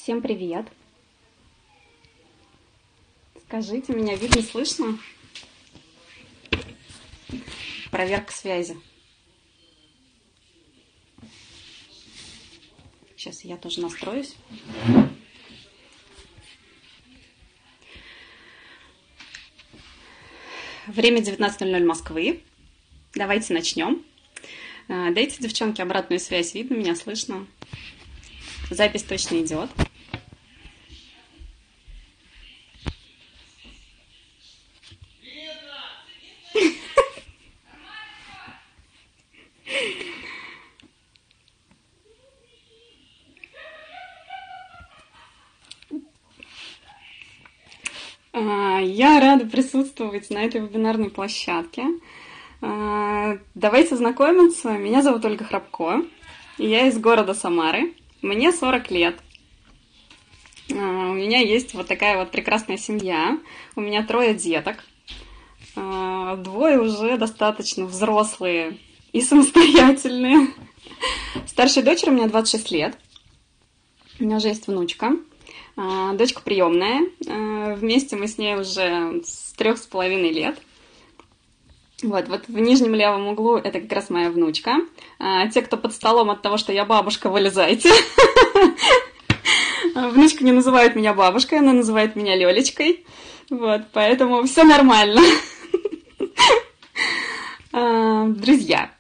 Всем привет! Скажите, меня видно, слышно? Проверка связи. Сейчас я тоже настроюсь. Время 19:00 Москвы. Давайте начнем. Дайте, девчонки, обратную связь. Видно меня, слышно? Запись точно идет. Я рада присутствовать на этой вебинарной площадке. Давайте знакомиться. Меня зовут Ольга Храбко. Я из города Самары. Мне 40 лет. У меня есть вот такая вот прекрасная семья. У меня 3 деток. 2 уже достаточно взрослые и самостоятельные. Старшей дочери у меня 26 лет. У меня уже есть внучка. Дочка приемная. Вместе мы с ней уже с 3,5 лет. Вот в нижнем левом углу это как раз моя внучка. Те, кто под столом от того, что я бабушка, вылезайте. Внучка не называет меня бабушкой, она называет меня Лёлечкой. Вот, поэтому все нормально. Друзья,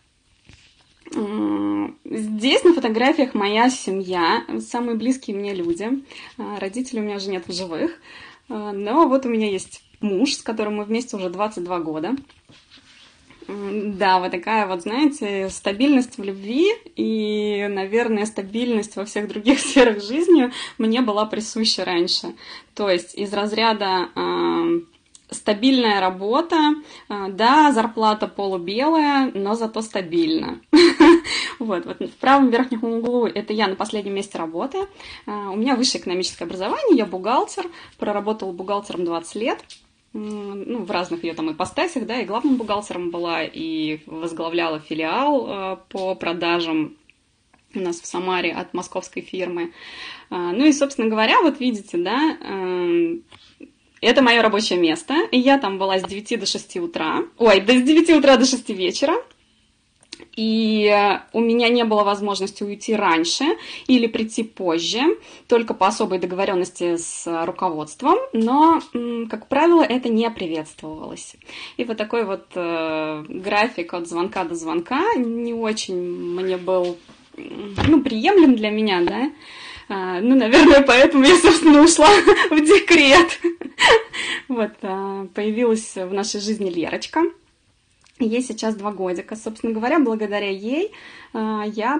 здесь на фотографиях моя семья, самые близкие мне люди. Родителей у меня уже нет в живых. Но вот у меня есть муж, с которым мы вместе уже 22 года. Да, вот такая вот, знаете, стабильность в любви и, наверное, стабильность во всех других сферах жизни мне была присуща раньше. То есть из разряда стабильная работа, да, зарплата полубелая, но зато стабильно. Вот в правом верхнем углу это я на последнем месте работы. У меня высшее экономическое образование, я бухгалтер, проработала бухгалтером 20 лет. В разных ее там ипостасях, да, и главным бухгалтером была, и возглавляла филиал по продажам у нас в Самаре от московской фирмы. Ну и, собственно говоря, вот видите, да, это мое рабочее место, и я там была с 9 до 6 утра, с 9 утра до 6 вечера. И у меня не было возможности уйти раньше или прийти позже, только по особой договоренности с руководством, но, как правило, это не приветствовалось. И вот такой вот график от звонка до звонка не очень мне был, приемлем для меня, да. Наверное, поэтому я, собственно, ушла в декрет. Вот, появилась в нашей жизни Лерочка. Ей сейчас 2 годика. Собственно говоря, благодаря ей я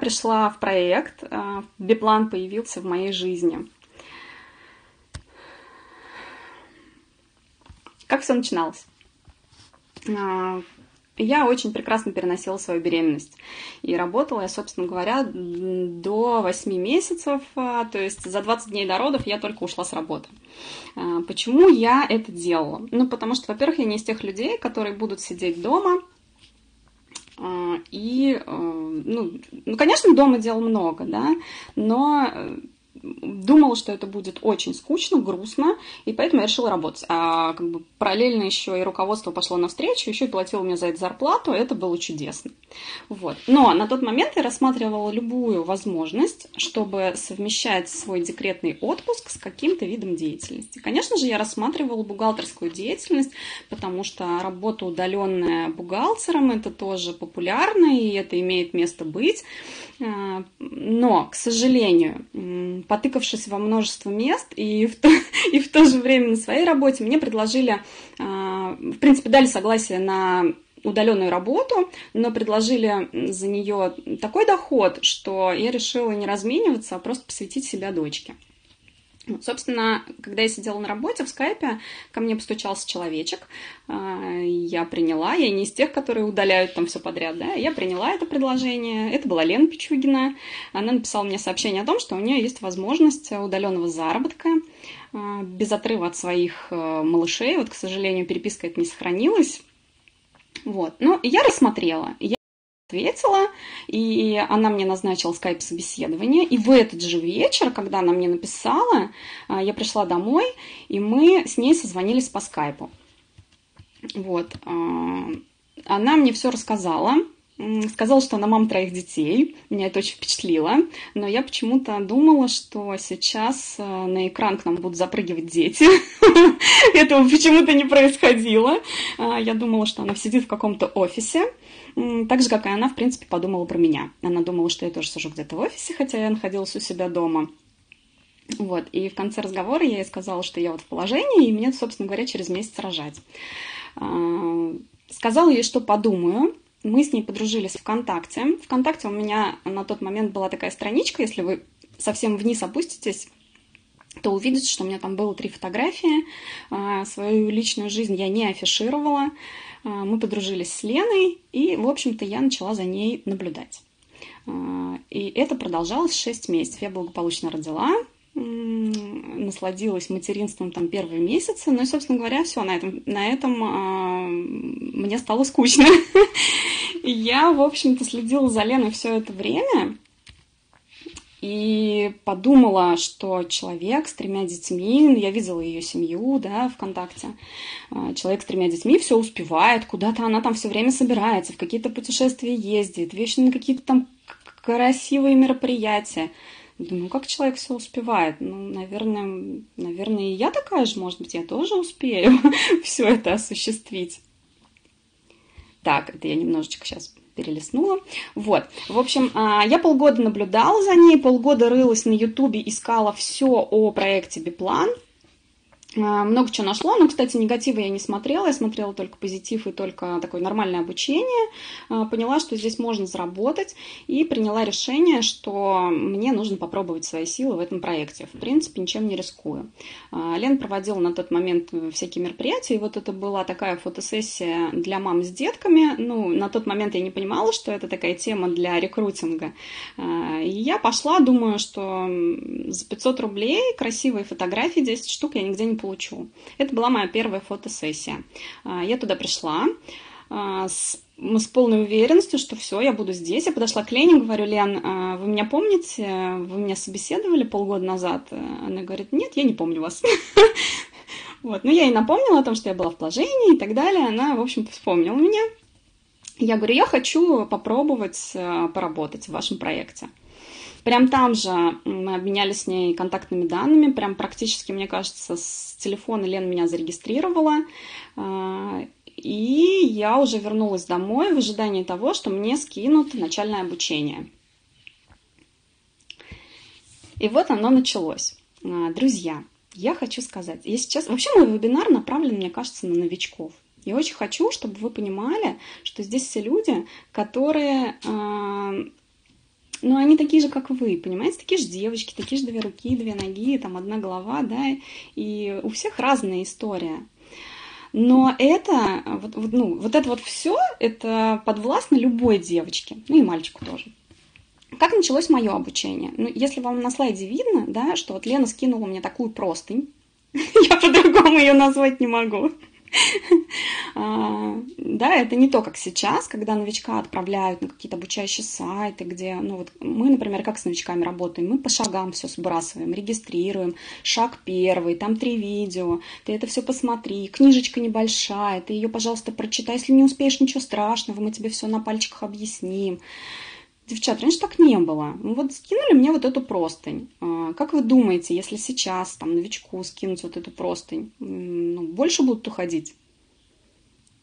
пришла в проект, Биплан появился в моей жизни. Как все начиналось? Я очень прекрасно переносила свою беременность. И работала я, собственно говоря, до 8 месяцев, то есть за 20 дней до родов я только ушла с работы. Почему я это делала? Потому что, во-первых, я не из тех людей, которые будут сидеть дома. И, конечно, дома дел много, да, но думала, что это будет очень скучно, грустно, и поэтому я решила работать. Параллельно еще и руководство пошло навстречу, еще и платило мне за это зарплату, это было чудесно. Вот. Но на тот момент я рассматривала любую возможность, чтобы совмещать свой декретный отпуск с каким-то видом деятельности. Конечно же, я рассматривала бухгалтерскую деятельность, потому что работа удаленная бухгалтером, это тоже популярно, и это имеет место быть. Но, к сожалению, потыкавшись во множество мест и в то же время на своей работе, мне предложили, в принципе, дали согласие на удаленную работу, но предложили за нее такой доход, что я решила не размениваться, а просто посвятить себя дочке. Собственно, когда я сидела на работе в скайпе, ко мне постучался человечек, я приняла, я не из тех, которые удаляют там все подряд, да, я приняла это предложение, это была Лена Пичугина, она написала мне сообщение о том, что у нее есть возможность удаленного заработка, без отрыва от своих малышей, вот, к сожалению, переписка эта не сохранилась, вот, но я рассмотрела, ответила, и она мне назначила скайп-собеседование. И в этот же вечер, когда она мне написала, я пришла домой, и мы с ней созвонились по скайпу. Вот. Она мне все рассказала. Сказала, что она мама 3 детей. Меня это очень впечатлило. Но я почему-то думала, что сейчас на экран к нам будут запрыгивать дети. Этого почему-то не происходило. Я думала, что она сидит в каком-то офисе. Так же, как и она, в принципе, подумала про меня. Она думала, что я тоже сижу где-то в офисе, хотя я находилась у себя дома. Вот. И в конце разговора я ей сказала, что я вот в положении, и мне, собственно говоря, через месяц рожать. Сказала ей, что подумаю. Мы с ней подружились ВКонтакте. ВКонтакте у меня на тот момент была такая страничка, если вы совсем вниз опуститесь, то увидите, что у меня там было 3 фотографии. Свою личную жизнь я не афишировала. Мы подружились с Леной, и, в общем-то, я начала за ней наблюдать. И это продолжалось 6 месяцев. Я благополучно родила, насладилась материнством там первые месяцы, ну и, собственно говоря, все, на этом мне стало скучно. Я, в общем-то, следила за Леной все это время и подумала, что человек с 3 детьми, я видела ее семью, да, ВКонтакте, человек с 3 детьми все успевает, куда-то она там все время собирается, в какие-то путешествия ездит, вечно на какие-то там красивые мероприятия. Думаю, как человек все успевает? Ну, наверное, и я такая же, может быть, я тоже успею все это осуществить. Так, это я немножечко сейчас перелистнула. Вот, в общем, я полгода наблюдала за ней, полгода рылась на Ютубе, искала все о проекте Биплан. Много чего нашло, но, кстати, негатива я не смотрела, я смотрела только позитив и только такое нормальное обучение. Поняла, что здесь можно заработать, и приняла решение, что мне нужно попробовать свои силы в этом проекте. В принципе, ничем не рискую. Лена проводила на тот момент всякие мероприятия, и вот это была такая фотосессия для мам с детками. Ну, на тот момент я не понимала, что это такая тема для рекрутинга. И я пошла, думаю, что за 500 рублей красивые фотографии, 10 штук я нигде не получу. Это была моя первая фотосессия. Я туда пришла с полной уверенностью, что все, я буду здесь. Я подошла к Лене, говорю: Лен, вы меня помните? Вы меня собеседовали полгода назад? Она говорит: нет, я не помню вас. Вот. Ну, я ей напомнила о том, что я была в положении и так далее. Она, в общем, вспомнила меня. Я говорю: я хочу попробовать поработать в вашем проекте. Прям там же мы обменялись с ней контактными данными, прям практически, мне кажется, с телефона Лена меня зарегистрировала, и я уже вернулась домой в ожидании того, что мне скинут начальное обучение. И вот оно началось. Друзья, я хочу сказать, я сейчас... Вообще мой вебинар направлен, мне кажется, на новичков. Я очень хочу, чтобы вы понимали, что здесь все люди, которые... Ну, они такие же, как вы, понимаете? Такие же девочки, такие же 2 руки, 2 ноги, там 1 голова, да, и у всех разная история. Но это, вот это вот все, это подвластно любой девочке, ну и мальчику тоже. Как началось мое обучение? Ну, если вам на слайде видно, да, что вот Лена скинула мне такую простынь, я по-другому ее назвать не могу. Да, это не то, как сейчас, когда новичка отправляют на какие-то обучающие сайты, где, ну вот мы, например, как с новичками работаем, мы по шагам все сбрасываем, регистрируем, шаг 1, там 3 видео, ты это все посмотри, книжечка небольшая, ты ее, пожалуйста, прочитай, если не успеешь, ничего страшного, мы тебе все на пальчиках объясним. Девчат, раньше так не было. Ну вот скинули мне вот эту простынь. Как вы думаете, если сейчас там новичку скинуть вот эту простынь, ну, больше будут уходить?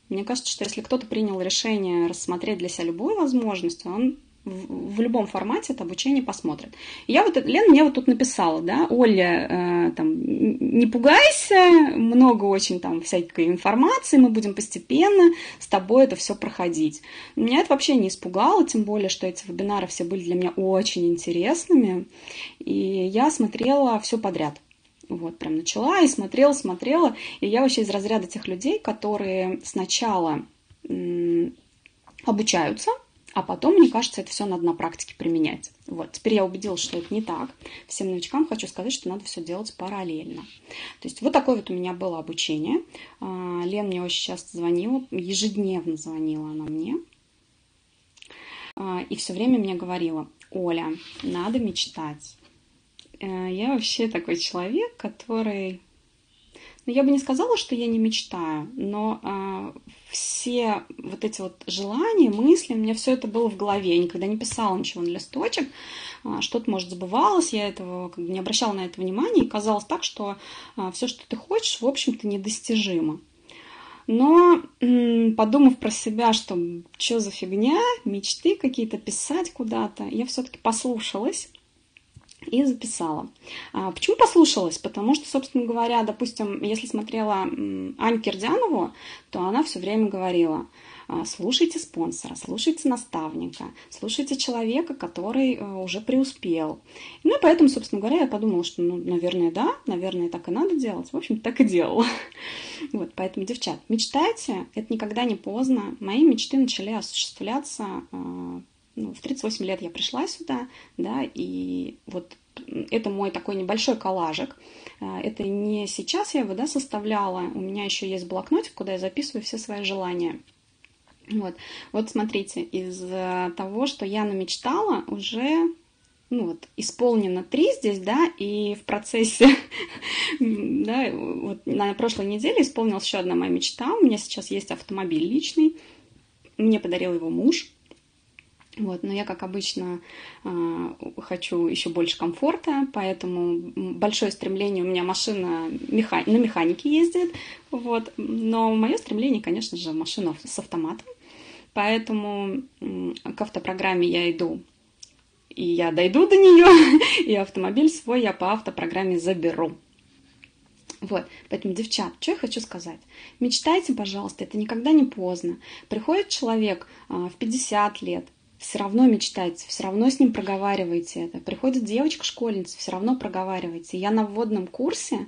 Мне кажется, что если кто-то принял решение рассмотреть для себя любую возможность, он в любом формате это обучение посмотрит. И я вот, Лена мне вот тут написала, да: Оля, там, не пугайся, много очень там всякой информации, мы будем постепенно с тобой это все проходить. Меня это вообще не испугало, тем более, что эти вебинары все были для меня очень интересными, и я смотрела все подряд. Вот, прям начала и смотрела, и я вообще из разряда тех людей, которые сначала обучаются, а потом, мне кажется, это все надо на практике применять. Вот, теперь я убедилась, что это не так. Всем новичкам хочу сказать, что надо все делать параллельно. То есть вот такое вот у меня было обучение. Лена мне очень часто звонила, ежедневно звонила она мне. и все время мне говорила: Оля, надо мечтать. Я вообще такой человек, который... Ну, я бы не сказала, что я не мечтаю, но все вот эти вот желания, мысли, у меня все это было в голове. Я никогда не писала ничего на листочек, что-то, может, забывалось, я этого как бы не обращала на это внимания, и казалось так, что все, что ты хочешь, в общем-то, недостижимо. Но, подумав про себя, что за фигня, мечты какие-то писать куда-то, я все-таки послушалась и записала. Почему послушалась? Потому что, собственно говоря, допустим, если смотрела Аню Кирдянову, то она все время говорила: слушайте спонсора, слушайте наставника, слушайте человека, который уже преуспел. Ну и поэтому, собственно говоря, я подумала, что, наверное, да, наверное, так и надо делать. В общем, так и делала. Вот, поэтому, девчат, мечтайте, это никогда не поздно. Мои мечты начали осуществляться... в 38 лет я пришла сюда, да, и вот это мой такой небольшой коллажик. Это не сейчас я его, да, составляла, у меня еще есть блокнотик, куда я записываю все свои желания. Вот смотрите, из того, что я намечтала, уже исполнено 3 здесь, да, и в процессе, да, вот на прошлой неделе исполнилась еще одна моя мечта. У меня сейчас есть автомобиль личный, мне подарил его муж. Но я, как обычно, хочу еще больше комфорта, поэтому большое стремление, у меня машина на механике ездит, но мое стремление, конечно же, машина с автоматом, поэтому к автопрограмме я иду, и я дойду до нее, и автомобиль свой я по автопрограмме заберу. Поэтому, девчат, что я хочу сказать? Мечтайте, пожалуйста, это никогда не поздно. Приходит человек в 50 лет, все равно мечтайте, все равно с ним проговаривайте это. Приходит девочка-школьница, все равно проговаривайте. Я на вводном курсе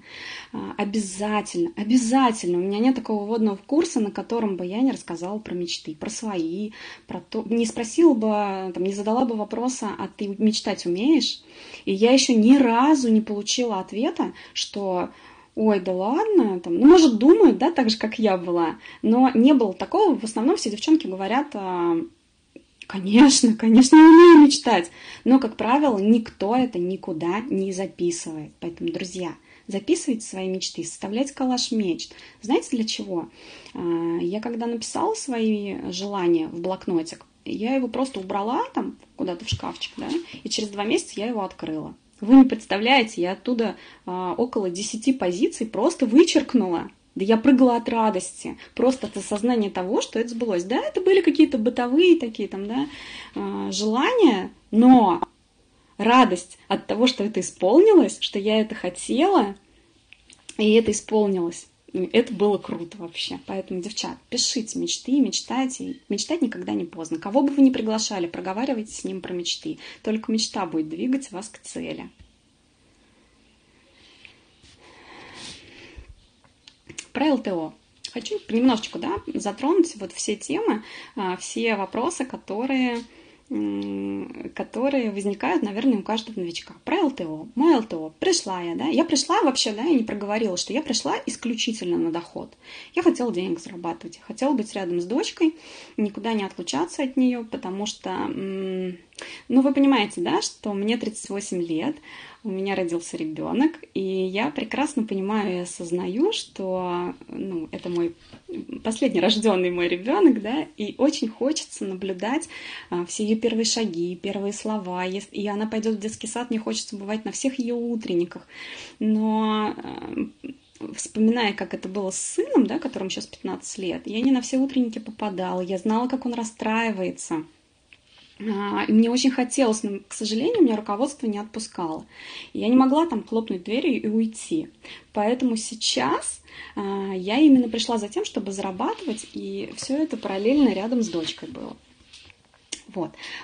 обязательно, у меня нет такого вводного курса, на котором бы я не рассказала про мечты, про свои, про то, не спросила бы, не задала бы вопроса: а ты мечтать умеешь? И я еще ни разу не получила ответа, что... Ой, да ладно, может, думают, да, так же, как я была, но не было такого. В основном все девчонки говорят: конечно, я умею мечтать. Но, как правило, никто это никуда не записывает. Поэтому, друзья, записывайте свои мечты, составляйте коллаж мечт. Знаете, для чего? Я когда написала свои желания в блокнотик, я его просто убрала куда-то в шкафчик, да, и через 2 месяца я его открыла. Вы не представляете, я оттуда около 10 позиций просто вычеркнула. Да я прыгала от радости, просто от осознания того, что это сбылось. Да, это были какие-то бытовые такие желания, но радость от того, что это исполнилось, что я это хотела, и это исполнилось. Это было круто вообще. Поэтому, девчат, пишите мечты, мечтайте. Мечтать никогда не поздно. Кого бы вы ни приглашали, проговаривайте с ним про мечты. Только мечта будет двигать вас к цели. Про ЛТО. Хочу немножечко, затронуть все темы, все вопросы, которые возникают, наверное, у каждого новичка. Про ЛТО. Мой ЛТО. Пришла я, да. Я пришла вообще, да, я не проговорила, что я пришла исключительно на доход. Я хотела денег зарабатывать. Я хотела быть рядом с дочкой, никуда не отлучаться от нее, потому что, вы понимаете, да, что мне 38 лет, у меня родился ребенок, и я прекрасно понимаю и осознаю, что это мой последний рожденный мой ребенок, да, и очень хочется наблюдать все ее первые шаги, первые слова. И она пойдет в детский сад, мне хочется бывать на всех ее утренниках. Но вспоминая, как это было с сыном, да, которому сейчас 15 лет, я не на все утренники попадала, я знала, как он расстраивается. И мне очень хотелось, но, к сожалению, меня руководство не отпускало. И я не могла хлопнуть дверью и уйти. Поэтому сейчас я именно пришла за тем, чтобы зарабатывать, и все это параллельно рядом с дочкой было.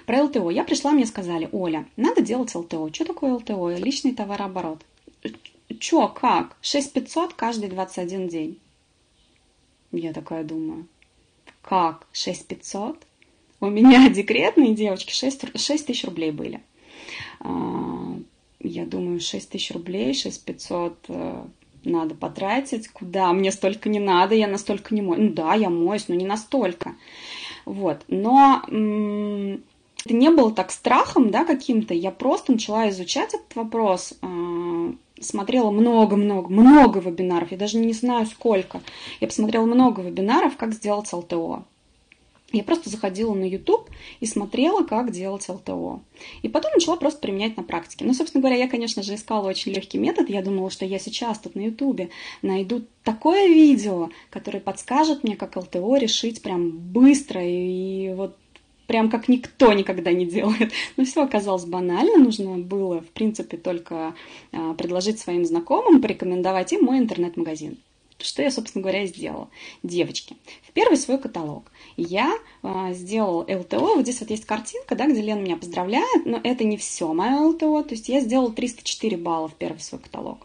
Про ЛТО. Я пришла, мне сказали: Оля, надо делать ЛТО. Что такое ЛТО? Личный товарооборот. Чё, как? 6500 каждый 21 день. Я такая думаю: как? 6500? У меня декретные девочки 6 тысяч рублей были. Я думаю, 6 тысяч рублей, 6500 надо потратить. Куда? Мне столько не надо, я настолько не моюсь. Да, я моюсь, но не настолько. Но Это не было так страхом, да, каким-то. Я просто начала изучать этот вопрос, смотрела много вебинаров, я даже не знаю сколько. Я посмотрела много вебинаров, как сделать ЛТО. Я просто заходила на YouTube и смотрела, как делать ЛТО. И потом начала просто применять на практике. Ну, собственно говоря, я, конечно же, искала очень легкий метод. Я думала, что я сейчас тут на YouTube найду такое видео, которое подскажет мне, как ЛТО решить прям быстро и вот прям как никто никогда не делает. Но все оказалось банально. Нужно было, в принципе, только предложить своим знакомым, порекомендовать им мой интернет-магазин. Что я, собственно говоря, и сделала. Девочки, в первый свой каталог я сделала ЛТО. Вот здесь вот есть картинка, да, где Лена меня поздравляет, но это не все мое ЛТО. То есть я сделала 304 балла в первый свой каталог.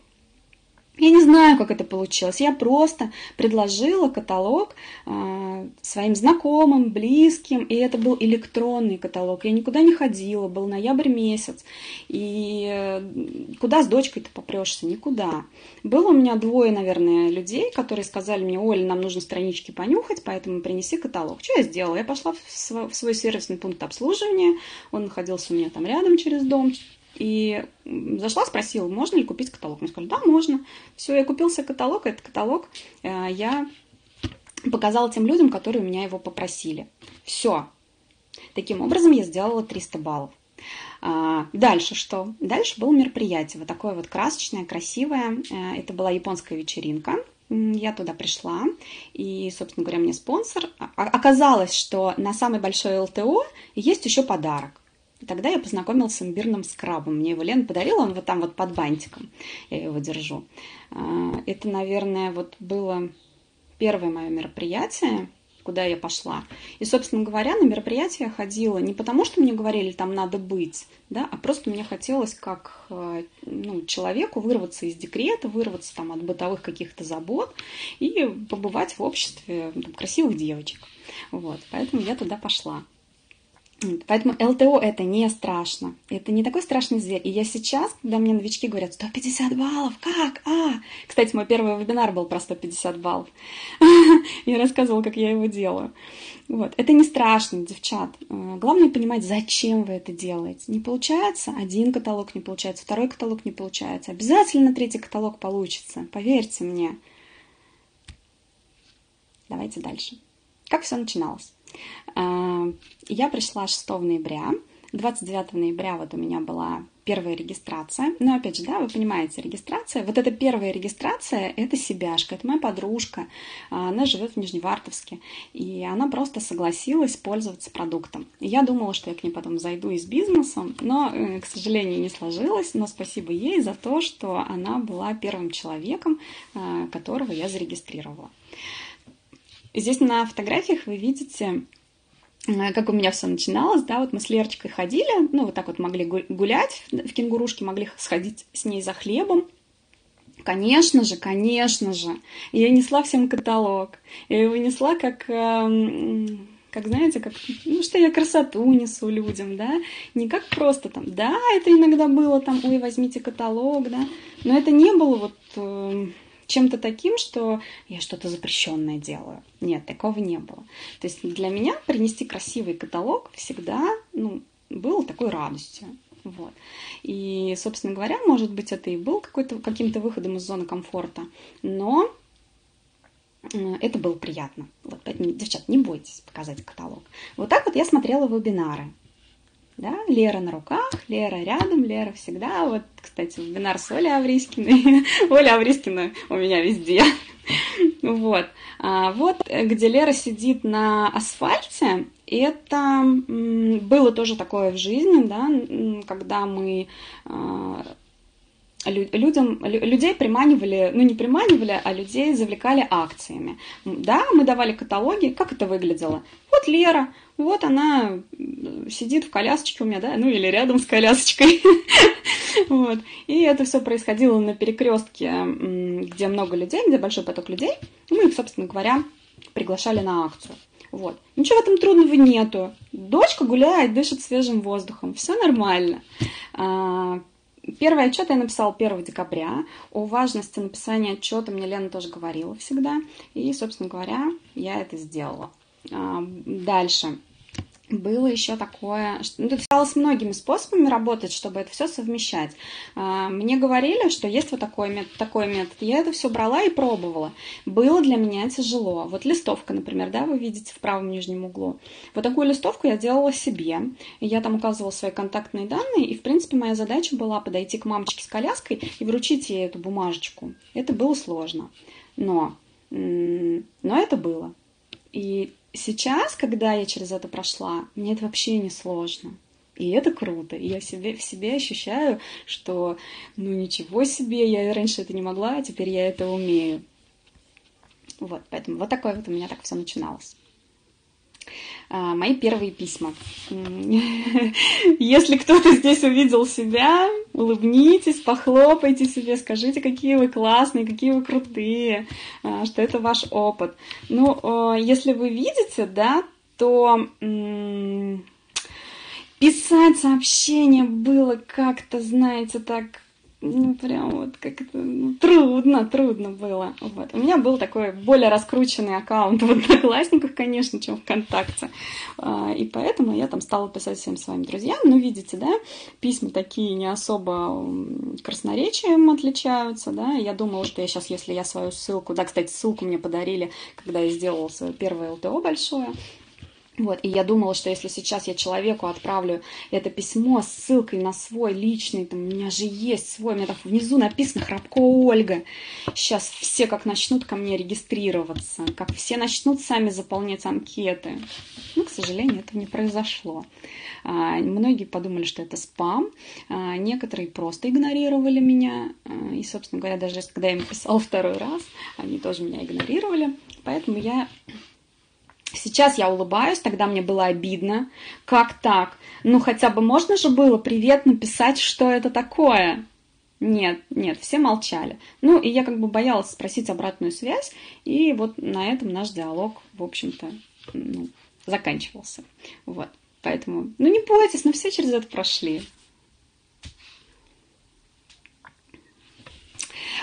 Я не знаю, как это получилось. Я просто предложила каталог своим знакомым, близким, и это был электронный каталог. Я никуда не ходила, был ноябрь месяц. И куда с дочкой-то попрешься? Никуда. Было у меня 2, наверное, людей, которые сказали мне: Оля, нам нужно странички понюхать, поэтому принеси каталог. Что я сделала? Я пошла в свой сервисный пункт обслуживания. Он находился у меня там рядом через дом. И зашла, спросила, можно ли купить каталог. Мне сказали, да, можно. Все, я купил себе каталог. Этот каталог я показала тем людям, которые у меня его попросили. Все. Таким образом я сделала 300 баллов. Дальше что? Дальше было мероприятие. Вот такое вот красочное, красивое. Это была японская вечеринка. Я туда пришла, и, собственно говоря, мне спонсор. Оказалось, что на самый большой ЛТО есть еще подарок. И тогда я познакомилась с имбирным скрабом. Мне его Лена подарила, он вот там вот под бантиком. Я его держу. Это, наверное, вот было первое мое мероприятие, куда я пошла. И, собственно говоря, на мероприятие я ходила не потому, что мне говорили, там надо быть, да, а просто мне хотелось как человеку вырваться из декрета, вырваться там от бытовых каких-то забот и побывать в обществе красивых девочек. Вот, поэтому я туда пошла. Поэтому ЛТО это не страшно. Это не такой страшный зверь. И я сейчас, когда мне новички говорят, 150 баллов, как? Кстати, мой первый вебинар был про 150 баллов. Я рассказывала, как я его делаю. Вот. Это не страшно, девчат. Главное понимать, зачем вы это делаете. Не получается, один каталог не получается, второй каталог не получается. Обязательно 3-й каталог получится. Поверьте мне. Давайте дальше. Как все начиналось? Я пришла 6 ноября, 29 ноября вот у меня была первая регистрация. Но опять же, да, вы понимаете, регистрация, вот эта первая регистрация, это Себяшка, это моя подружка, она живет в Нижневартовске, и она просто согласилась пользоваться продуктом. И я думала, что я к ней потом зайду и с бизнесом, но, к сожалению, не сложилось, но спасибо ей за то, что она была первым человеком, которого я зарегистрировала. Здесь на фотографиях вы видите, как у меня все начиналось, да, вот мы с Лерочкой ходили, вот так вот могли гулять в кенгурушке, могли сходить с ней за хлебом. Конечно же, я несла всем каталог, я его несла как знаете, что я красоту несу людям, да, не как просто там, да, это иногда было там, ой, возьмите каталог, да, но это не было вот чем-то таким, что я что-то запрещенное делаю. Нет, такого не было. То есть для меня принести красивый каталог всегда, было такой радостью. Вот. И, собственно говоря, может быть, это и был каким-то выходом из зоны комфорта, но это было приятно. Вот, поэтому, девчат, не бойтесь показать каталог. Вот так вот я смотрела вебинары. Да, Лера на руках, Лера рядом, Лера всегда. Вот, кстати, вебинар с Олей Авриськиной. Оля Авриськина у меня везде. Вот. Вот, где Лера сидит на асфальте, это было тоже такое в жизни, да, когда мы людей приманивали, не приманивали, а людей завлекали акциями. Да, мы давали каталоги. Как это выглядело? Вот Лера, вот она сидит в колясочке у меня, да, или рядом с колясочкой. Вот. И это все происходило на перекрестке, где много людей, где большой поток людей. Мы их, собственно говоря, приглашали на акцию. Вот. Ничего в этом трудного нету. Дочка гуляет, дышит свежим воздухом. Все нормально. Первый отчет я написала 1 декабря. О важности написания отчета мне Лена тоже говорила всегда. И, собственно говоря, я это сделала. Дальше. Было еще такое, что ну, пыталась многими способами работать, чтобы это все совмещать. Мне говорили, что есть вот такой метод. Я это все брала и пробовала. Было для меня тяжело. Вот листовка, например, да, вы видите в правом нижнем углу. Вот такую листовку я делала себе. Я там указывала свои контактные данные, и, в принципе, моя задача была подойти к мамочке с коляской и вручить ей эту бумажечку. Это было сложно. Но это было. И сейчас, когда я через это прошла, мне это вообще не сложно. И это круто. И я в себе ощущаю, что ну ничего себе, я раньше это не могла, а теперь я это умею. Вот, поэтому вот такое вот у меня так все начиналось. Мои первые письма. Если кто-то здесь увидел себя, улыбнитесь, похлопайте себе, скажите, какие вы классные, какие вы крутые, что это ваш опыт. Ну, если вы видите, да, то писать сообщение было как-то, знаете, так, ну, прям вот как-то трудно было. Вот. У меня был такой более раскрученный аккаунт в Одноклассниках, конечно, чем ВКонтакте. И поэтому я там стала писать всем своим друзьям. Ну, видите, да, письма такие не особо красноречием отличаются, да. Я думала, что я сейчас, если я свою ссылку... Да, кстати, ссылку мне подарили, когда я сделала свое первое ЛТО большое. Вот, и я думала, что если сейчас я человеку отправлю это письмо с ссылкой на свой личный, там, у меня же есть свой, у меня там внизу написано «Храпко Ольга». Сейчас все как начнут ко мне регистрироваться, как все начнут сами заполнять анкеты. Но, к сожалению, этого не произошло. Многие подумали, что это спам, некоторые просто игнорировали меня. И, собственно говоря, даже когда я им писала второй раз, они тоже меня игнорировали. Поэтому сейчас я улыбаюсь, тогда мне было обидно. Как так? Ну, хотя бы можно же было привет написать, что это такое? Нет, все молчали. Ну, и я как бы боялась спросить обратную связь, и вот на этом наш диалог, в общем-то, заканчивался. Вот, поэтому, не бойтесь, все через это прошли.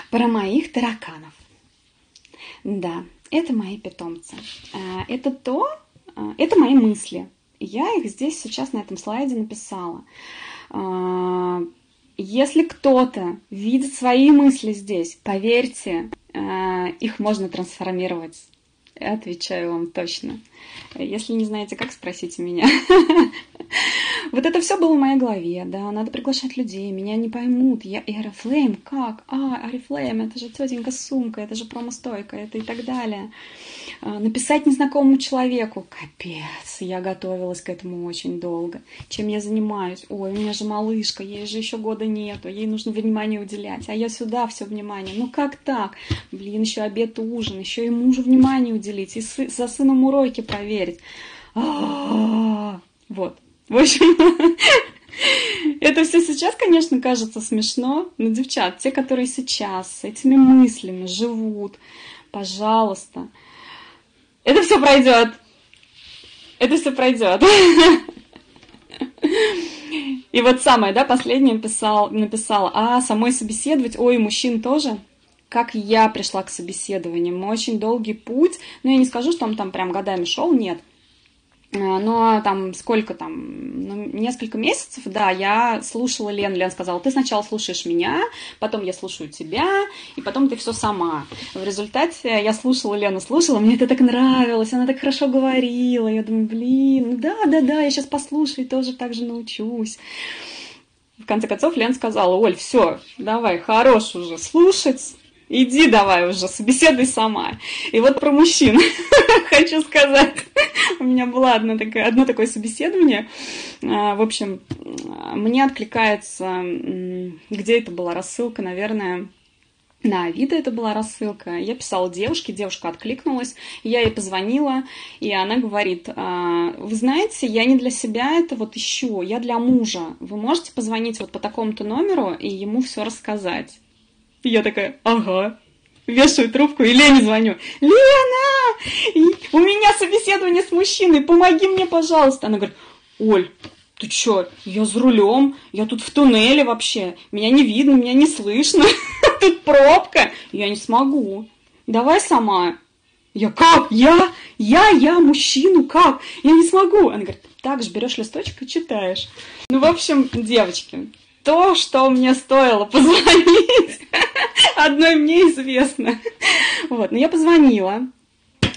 Про моих тараканов. Да. Это мои питомцы. Это мои мысли. Я их здесь сейчас на этом слайде написала. Если кто-то видит свои мысли здесь, поверьте, их можно трансформировать. Я отвечаю вам точно. Если не знаете как, спросите меня. Вот это все было в моей голове, да, надо приглашать людей, меня не поймут, я Oriflame, как? Oriflame, это же тетенька Сумка, это же промо-стойка, это и так далее. Написать незнакомому человеку, капец, я готовилась к этому очень долго. Чем я занимаюсь? Ой, у меня же малышка, ей же еще года нету, ей нужно внимание уделять, а я сюда все внимание. Ну как так? Блин, еще обед, ужин, еще и мужу внимание уделить, и за сыном уроки проверить. Вот. В общем, это все сейчас, конечно, кажется смешно, но, девчат, те, которые сейчас с этими мыслями живут, пожалуйста, это все пройдет. Это все пройдет. И вот самое, да, последнее написала, самой собеседовать, ой, мужчин тоже. Как я пришла к собеседованию, очень долгий путь, но я не скажу, что он там прям годами шел, нет. Но там сколько там, несколько месяцев, да, я слушала Лену. Лена сказала, ты сначала слушаешь меня, потом я слушаю тебя, и потом ты все сама. В результате я слушала Лену, мне это так нравилось, она так хорошо говорила. Я думаю, блин, да, я сейчас послушаю и тоже так же научусь. В конце концов Лена сказала, Оль, все, давай, хорош уже слушать. Иди давай уже, собеседуй сама. И вот про мужчин хочу сказать. У меня было одно такое собеседование. В общем, мне откликается, где это была рассылка, наверное, на Авито это была рассылка. Я писала девушке, девушка откликнулась, я ей позвонила, и она говорит, вы знаете, я не для себя это вот ищу, я для мужа. Вы можете позвонить вот по такому-то номеру и ему все рассказать? И я такая, ага, вешаю трубку и Лене звоню. Лена, у меня собеседование с мужчиной, помоги мне, пожалуйста. Она говорит, Оль, ты чё, я за рулем, я тут в туннеле вообще, меня не видно, меня не слышно, тут пробка, я не смогу, давай сама. Я как? Я мужчину, как? Я не смогу. Она говорит, так же берешь листочек и читаешь. Ну, в общем, девочки, то, что мне стоило позвонить, одной мне известно. Вот, но я позвонила,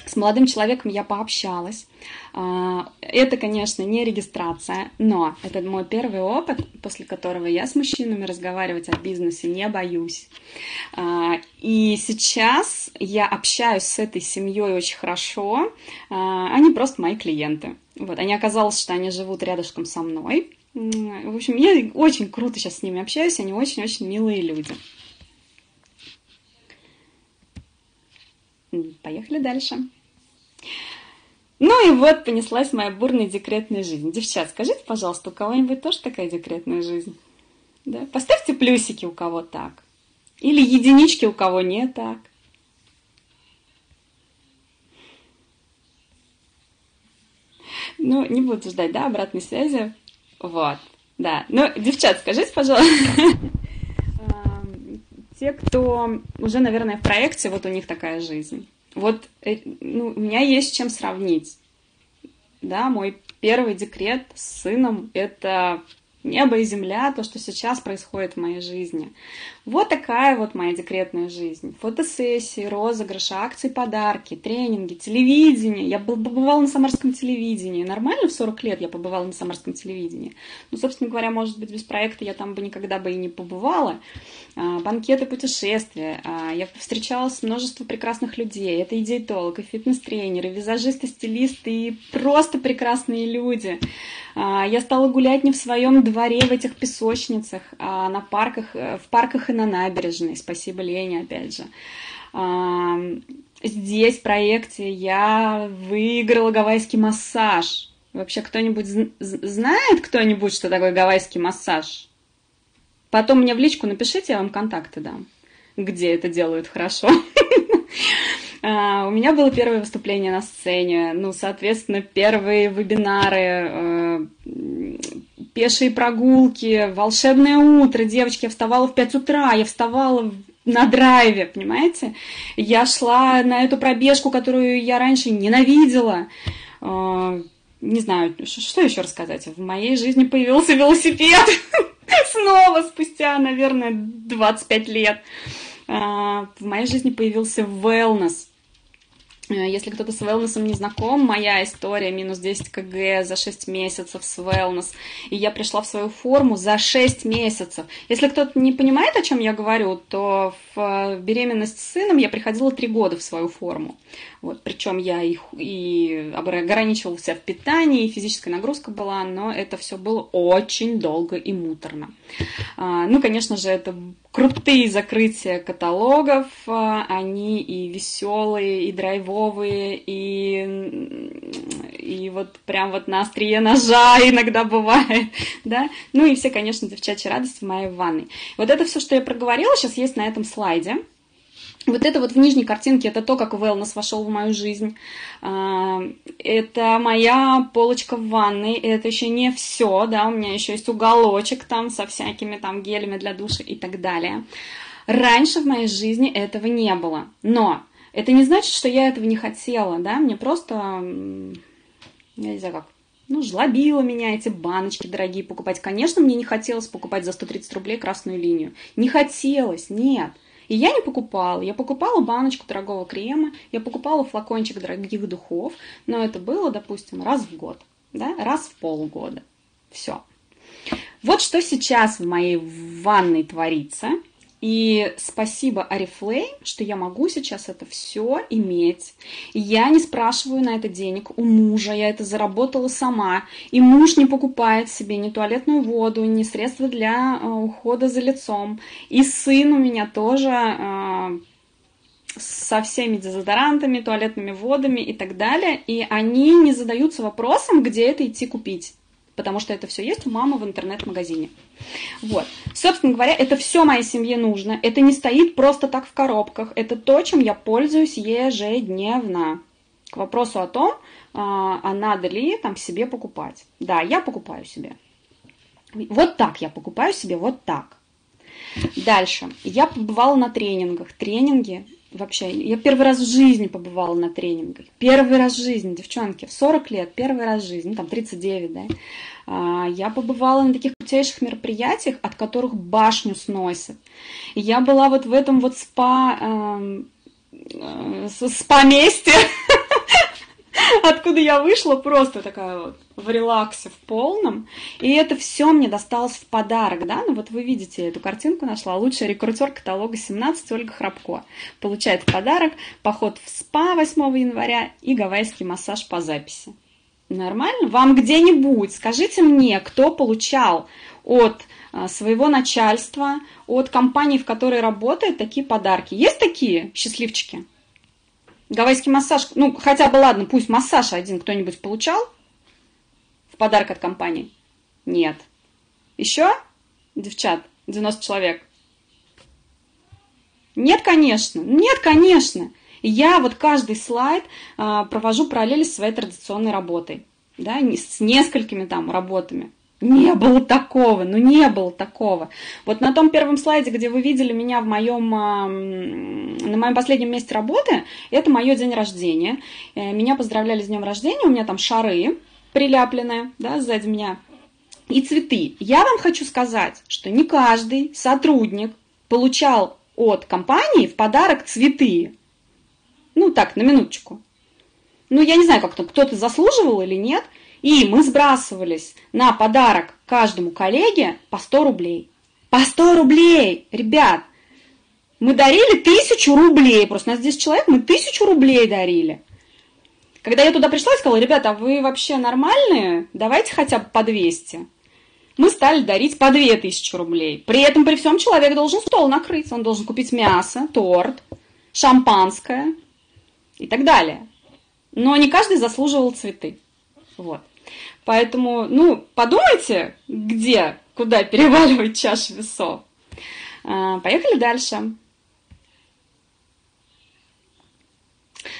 с молодым человеком я пообщалась. Это, конечно, не регистрация, но это мой первый опыт, после которого я с мужчинами разговаривать о бизнесе не боюсь. И сейчас я общаюсь с этой семьей очень хорошо. Они просто мои клиенты. Вот, они оказалось, что они живут рядышком со мной. В общем, я очень круто сейчас с ними общаюсь, они очень-очень милые люди. Поехали дальше. Ну и вот понеслась моя бурная декретная жизнь. Девчат, скажите, пожалуйста, у кого-нибудь тоже такая декретная жизнь? Да? Поставьте плюсики, у кого так. Или единички, у кого не так. Ну, не буду ждать, да, обратной связи. Вот, да. Ну, девчат, скажите, пожалуйста, те, кто уже, наверное, в проекте, вот у них такая жизнь. Вот ну, у меня есть с чем сравнить. Да, мой первый декрет с сыном – это небо и земля, то, что сейчас происходит в моей жизни. Вот такая вот моя декретная жизнь. Фотосессии, розыгрыши, акции, подарки, тренинги, телевидение. Я побывала на самарском телевидении. Нормально в 40 лет я побывала на самарском телевидении. Ну, собственно говоря, может быть, без проекта я там бы никогда бы и не побывала. Банкеты, путешествия. Я встречалась с множеством прекрасных людей. Это и диетолог, и фитнес-тренеры, и визажисты, стилисты, и просто прекрасные люди. Я стала гулять не в своем дворе, в этих песочницах, а на парках, в парках и на набережной. Спасибо Лене, опять же. Здесь, в проекте, я выиграла гавайский массаж. Вообще, кто-нибудь знает кто-нибудь, что такое гавайский массаж? Потом мне в личку напишите, я вам контакты дам, где это делают хорошо. У меня было первое выступление на сцене, ну, соответственно, первые вебинары, пешие прогулки, волшебное утро, девочки, я вставала в 5 утра, я вставала на драйве, понимаете? Я шла на эту пробежку, которую я раньше ненавидела. Не знаю, что еще рассказать. В моей жизни появился велосипед снова спустя, наверное, 25 лет. В моей жизни появился wellness. Если кто-то с wellness не знаком, моя история минус 10 кг за 6 месяцев с wellness. И я пришла в свою форму за 6 месяцев. Если кто-то не понимает, о чем я говорю, то в беременность с сыном я приходила 3 года в свою форму. Вот, причем я и ограничивала себя в питании, и физическая нагрузка была, но это все было очень долго и муторно. Ну, конечно же, это крутые закрытия каталогов, они и веселые, и драйвовые, и вот прям вот на острие ножа иногда бывает, да. Ну и все, конечно, девчачьи радости в моей ванной. Вот это все, что я проговорила, сейчас есть на этом слайде. Вот это вот в нижней картинке, это то, как wellness вошел в мою жизнь. Это моя полочка в ванной, это еще не все, да, у меня еще есть уголочек там со всякими там гелями для душа и так далее. Раньше в моей жизни этого не было, но это не значит, что я этого не хотела, да, мне просто, я не знаю как, ну, жлобило меня эти баночки дорогие покупать. Конечно, мне не хотелось покупать за 130 рублей красную линию, не хотелось, нет. И я не покупала. Я покупала баночку дорогого крема, я покупала флакончик дорогих духов, но это было, допустим, раз в год, да, раз в полгода. Все. Вот что сейчас в моей ванной творится. И спасибо Oriflame, что я могу сейчас это все иметь. И я не спрашиваю на это денег у мужа, я это заработала сама. И муж не покупает себе ни туалетную воду, ни средства для ухода за лицом. И сын у меня тоже со всеми дезодорантами, туалетными водами и так далее. И они не задаются вопросом, где это идти купить. Потому что это все есть у мамы в интернет-магазине. Вот. Собственно говоря, это все моей семье нужно. Это не стоит просто так в коробках. Это то, чем я пользуюсь ежедневно. К вопросу о том, а надо ли там себе покупать. Да, я покупаю себе. Вот так я покупаю себе, вот так. Дальше. Я побывала на тренингах. Тренинги вообще, я первый раз в жизни побывала на тренингах. Первый раз в жизни, девчонки, в 40 лет, первый раз в жизни, ну там 39, да. Я побывала на таких крутейших мероприятиях, от которых башню сносят. И я была вот в этом вот спа-месте, откуда я вышла просто такая вот в релаксе, в полном. И это все мне досталось в подарок, да? Ну вот вы видите, я эту картинку нашла. Лучший рекрутер каталога 17 Ольга Храбко. Получает в подарок поход в спа 8 января и гавайский массаж по записи. Нормально? Вам где-нибудь, скажите мне, кто получал от своего начальства, от компании, в которой работает, такие подарки? Есть такие счастливчики? Гавайский массаж, ну, хотя бы, ладно, пусть массаж один кто-нибудь получал в подарок от компании? Нет. Еще, девчат, 90 человек? Нет, конечно. Нет, конечно. Я вот каждый слайд провожу параллели с своей традиционной работой, да, с несколькими там работами. Не было такого, ну не было такого. Вот на том первом слайде, где вы видели меня на моем последнем месте работы, это мое день рождения. Меня поздравляли с днем рождения, у меня там шары приляпленные, да, сзади меня, и цветы. Я вам хочу сказать, что не каждый сотрудник получал от компании в подарок цветы. Ну так, на минуточку. Ну я не знаю, как кто-то заслуживал или нет. И мы сбрасывались на подарок каждому коллеге по 100 рублей. По 100 рублей, ребят! Мы дарили 1000 рублей. Просто у нас 10 человек, мы 1000 рублей дарили. Когда я туда пришла и сказала: ребята, а вы вообще нормальные? Давайте хотя бы по 200. Мы стали дарить по 2000 рублей. При этом, при всем, человек должен стол накрыть. Он должен купить мясо, торт, шампанское и так далее. Но не каждый заслуживал цветы. Вот. Поэтому, ну, подумайте, куда переваливать чашу весов. Поехали дальше.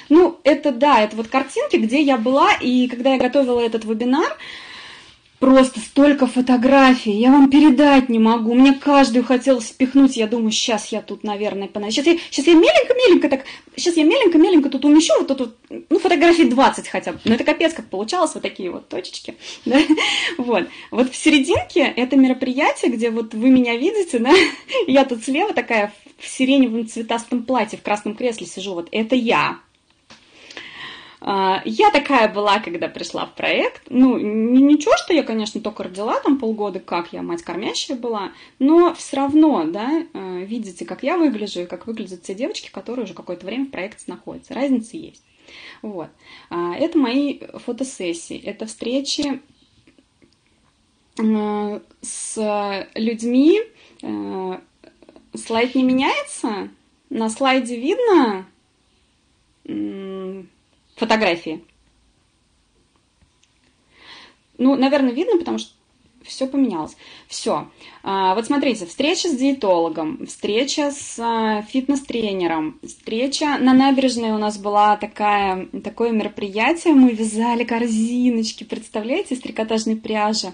Ну, это да, это вот картинки, где я была, и когда я готовила этот вебинар, просто столько фотографий, я вам передать не могу. Мне каждую хотелось впихнуть. Я думаю, сейчас я тут, наверное, сейчас я меленько тут умещу, вот тут, ну, фотографий 20 хотя бы. Но это капец, как получалось, вот такие вот точечки. Да? Вот. Вот в серединке это мероприятие, где вот вы меня видите, да? Я тут слева такая в сиреневом цветастом платье, в красном кресле сижу. Вот это я. Я такая была, когда пришла в проект. Ну, ничего, что я, конечно, только родила там полгода, как я мать кормящая была, но все равно, да, видите, как я выгляжу и как выглядят те девочки, которые уже какое-то время в проекте находятся. Разница есть. Вот. Это мои фотосессии, это встречи с людьми. Слайд не меняется. На слайде видно фотографии. Ну, наверное, видно, потому что все поменялось. Все. Вот смотрите, встреча с диетологом, встреча с фитнес-тренером, встреча на набережной у нас была такое мероприятие, мы вязали корзиночки, представляете, из трикотажной пряжи,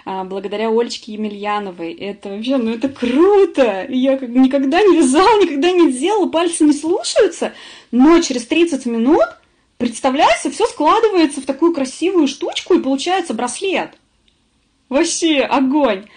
благодаря Олечке Емельяновой. Это вообще, ну это круто! Я никогда не вязала, никогда не делала, пальцы не слушаются, но через 30 минут представляется, все складывается в такую красивую штучку, и получается браслет. Вообще огонь.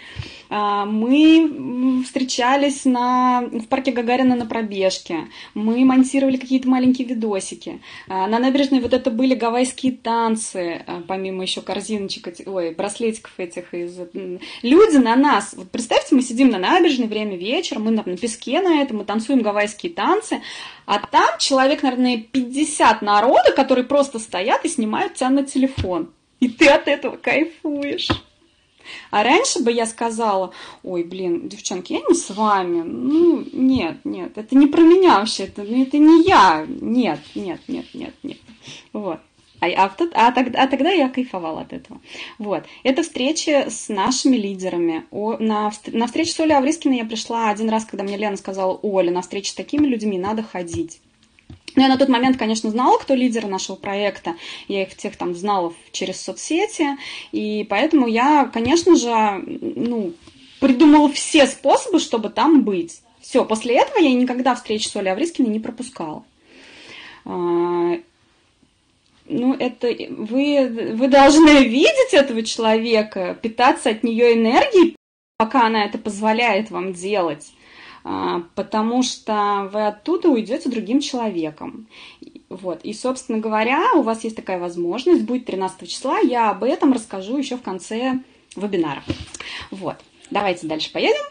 Мы встречались в парке Гагарина на пробежке. Мы монтировали какие-то маленькие видосики. На набережной вот это были гавайские танцы, помимо еще корзиночек, браслетиков этих. Люди на нас, вот представьте, мы сидим на набережной, время вечера, мы на песке на этом, мы танцуем гавайские танцы, а там человек, наверное, 50 народа, которые просто стоят и снимают тебя на телефон. И ты от этого кайфуешь. А раньше бы я сказала: ой, блин, девчонки, я не с вами, ну, нет, это не про меня вообще, это не я, нет. Вот. Тогда я кайфовала от этого. Вот. Это встречи с нашими лидерами. На встречу с Олей Аврискиной я пришла один раз, когда мне Лена сказала: Оля, на встречи с такими людьми надо ходить. Ну, я на тот момент, конечно, знала, кто лидеры нашего проекта, я их всех там знала через соцсети, и поэтому я, конечно же, придумала все способы, чтобы там быть. Все, после этого я никогда встречу с Олей Аврискиной не пропускала. Ну, это вы должны видеть этого человека, питаться от нее энергией, пока она это позволяет вам делать, потому что вы оттуда уйдете другим человеком. Вот. И, собственно говоря, у вас есть такая возможность, будет 13 числа, я об этом расскажу еще в конце вебинара. Вот. Давайте дальше поедем.